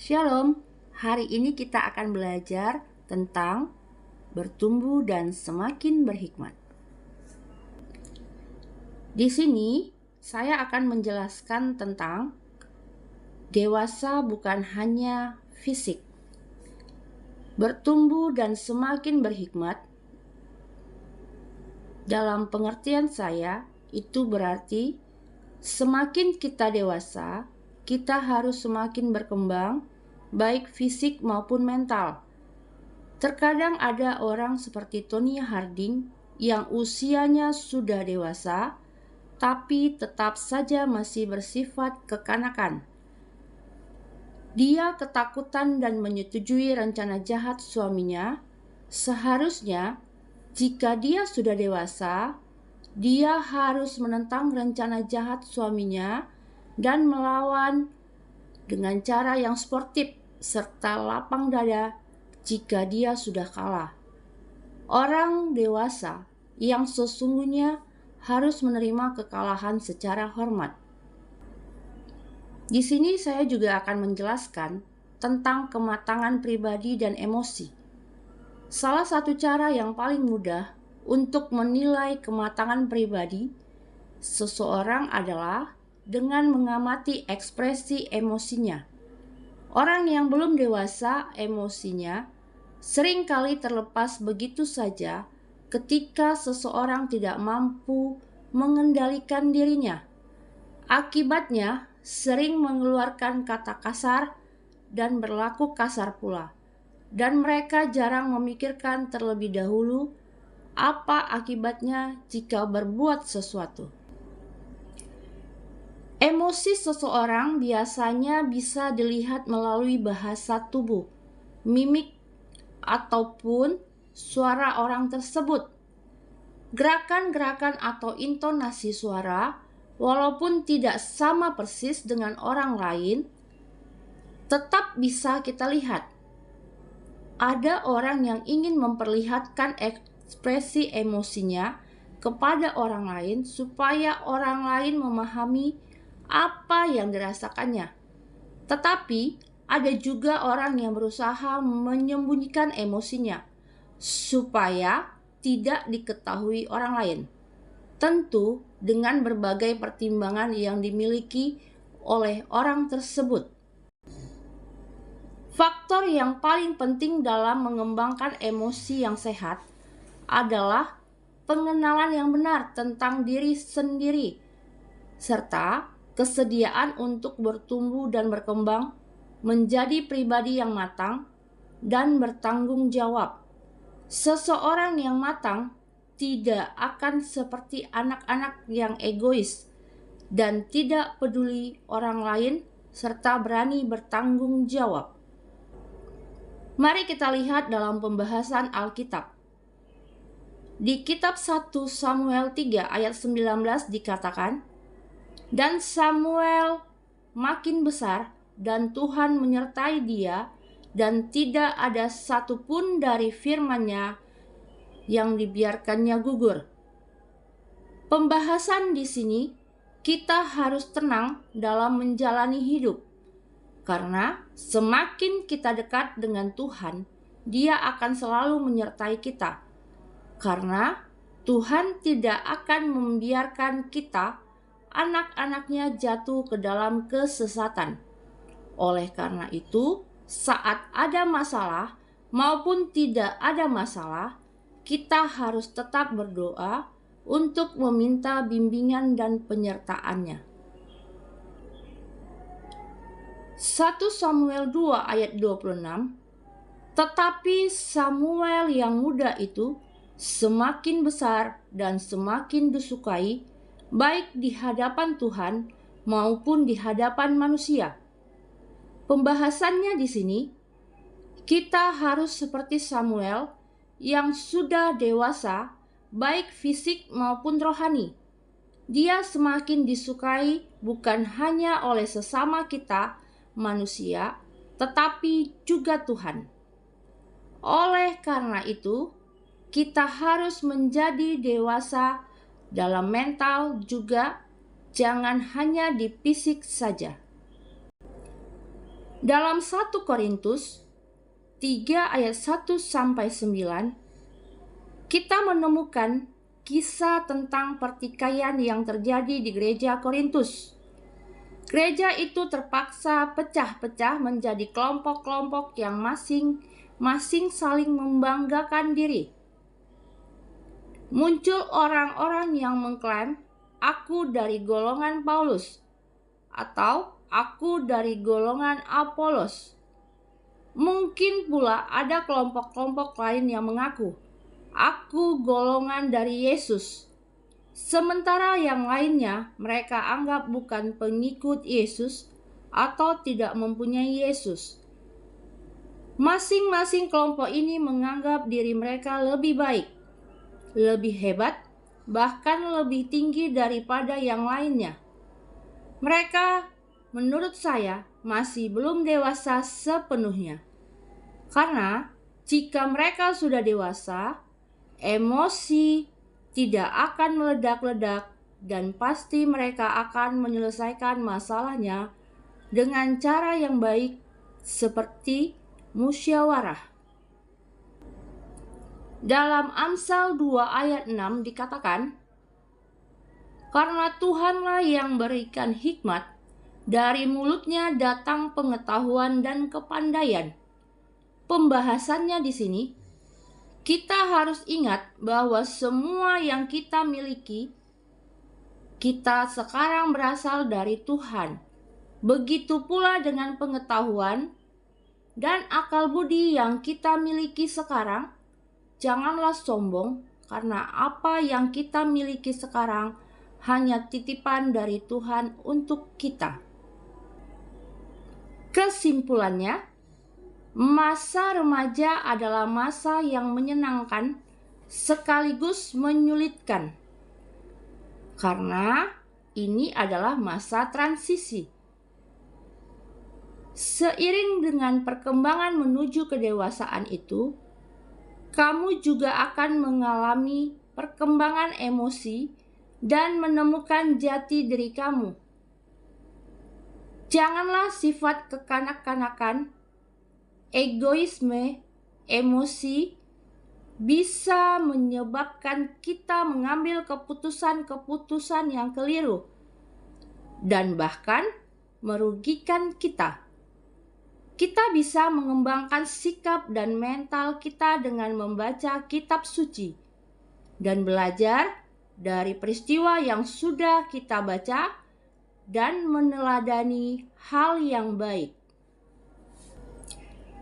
Shalom, hari ini kita akan belajar tentang bertumbuh dan semakin berhikmat. Di sini saya akan menjelaskan tentang dewasa bukan hanya fisik. Bertumbuh dan semakin berhikmat dalam pengertian saya itu berarti semakin kita dewasa, kita harus semakin berkembang baik fisik maupun mental. Terkadang ada orang seperti Tonya Harding yang usianya sudah dewasa, tapi tetap saja masih bersifat kekanakan. Dia ketakutan dan menyetujui rencana jahat suaminya. Seharusnya, jika dia sudah dewasa, dia harus menentang rencana jahat suaminya dan melawan dengan cara yang sportif serta lapang dada jika dia sudah kalah. Orang dewasa yang sesungguhnya harus menerima kekalahan secara hormat. Di sini saya juga akan menjelaskan tentang kematangan pribadi dan emosi. Salah satu cara yang paling mudah untuk menilai kematangan pribadi seseorang adalah dengan mengamati ekspresi emosinya. Orang yang belum dewasa emosinya seringkali terlepas begitu saja ketika seseorang tidak mampu mengendalikan dirinya. Akibatnya sering mengeluarkan kata kasar dan berlaku kasar pula. Dan mereka jarang memikirkan terlebih dahulu apa akibatnya jika berbuat sesuatu. Emosi seseorang biasanya bisa dilihat melalui bahasa tubuh, mimik, ataupun suara orang tersebut. Gerakan-gerakan atau intonasi suara, walaupun tidak sama persis dengan orang lain, tetap bisa kita lihat. Ada orang yang ingin memperlihatkan ekspresi emosinya kepada orang lain supaya orang lain memahami apa yang dirasakannya. Tetapi ada juga orang yang berusaha menyembunyikan emosinya supaya tidak diketahui orang lain. Tentu dengan berbagai pertimbangan yang dimiliki oleh orang tersebut. Faktor yang paling penting dalam mengembangkan emosi yang sehat adalah pengenalan yang benar tentang diri sendiri, serta kesediaan untuk bertumbuh dan berkembang menjadi pribadi yang matang dan bertanggung jawab. Seseorang yang matang tidak akan seperti anak-anak yang egois dan tidak peduli orang lain serta berani bertanggung jawab. Mari kita lihat dalam pembahasan Alkitab. Di kitab 1 Samuel 3 ayat 19 dikatakan, "Dan Samuel makin besar dan Tuhan menyertai dia dan tidak ada satupun dari firman-Nya yang dibiarkannya gugur." Pembahasan di sini kita harus tenang dalam menjalani hidup. Karena semakin kita dekat dengan Tuhan, Dia akan selalu menyertai kita. Karena Tuhan tidak akan membiarkan kita, anak-anaknya, jatuh ke dalam kesesatan. Oleh karena itu, saat ada masalah maupun tidak ada masalah, kita harus tetap berdoa untuk meminta bimbingan dan penyertaan-Nya. 1 Samuel 2 ayat 26, "Tetapi Samuel yang muda itu semakin besar dan semakin disukai, baik di hadapan Tuhan maupun di hadapan manusia." Pembahasannya di sini, kita harus seperti Samuel yang sudah dewasa, baik fisik maupun rohani. Dia semakin disukai bukan hanya oleh sesama kita, manusia, tetapi juga Tuhan. Oleh karena itu, kita harus menjadi dewasa dalam mental juga, jangan hanya di fisik saja. Dalam 1 Korintus 3 ayat 1-9, kita menemukan kisah tentang pertikaian yang terjadi di gereja Korintus. Gereja itu terpaksa pecah-pecah menjadi kelompok-kelompok yang masing-masing saling membanggakan diri. Muncul orang-orang yang mengklaim, "Aku dari golongan Paulus," atau "Aku dari golongan Apolos." Mungkin pula ada kelompok-kelompok lain yang mengaku, "Aku golongan dari Yesus." Sementara yang lainnya mereka anggap bukan pengikut Yesus atau tidak mempunyai Yesus. Masing-masing kelompok ini menganggap diri mereka lebih baik, lebih hebat, bahkan lebih tinggi daripada yang lainnya. Mereka, menurut saya, masih belum dewasa sepenuhnya. Karena jika mereka sudah dewasa, emosi tidak akan meledak-ledak dan pasti mereka akan menyelesaikan masalahnya dengan cara yang baik seperti musyawarah. Dalam Amsal 2 ayat 6 dikatakan, "Karena Tuhanlah yang berikan hikmat, dari mulutnya datang pengetahuan dan kepandaian." Pembahasannya di sini, kita harus ingat bahwa semua yang kita miliki, kita sekarang berasal dari Tuhan. Begitu pula dengan pengetahuan dan akal budi yang kita miliki sekarang. Janganlah sombong, karena apa yang kita miliki sekarang hanya titipan dari Tuhan untuk kita. Kesimpulannya, masa remaja adalah masa yang menyenangkan sekaligus menyulitkan, karena ini adalah masa transisi. Seiring dengan perkembangan menuju kedewasaan itu, kamu juga akan mengalami perkembangan emosi dan menemukan jati diri kamu. Janganlah sifat kekanak-kanakan, egoisme, emosi bisa menyebabkan kita mengambil keputusan-keputusan yang keliru dan bahkan merugikan kita. Kita bisa mengembangkan sikap dan mental kita dengan membaca kitab suci dan belajar dari peristiwa yang sudah kita baca dan meneladani hal yang baik.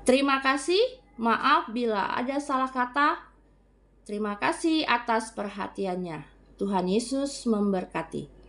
Terima kasih, maaf bila ada salah kata. Terima kasih atas perhatiannya. Tuhan Yesus memberkati.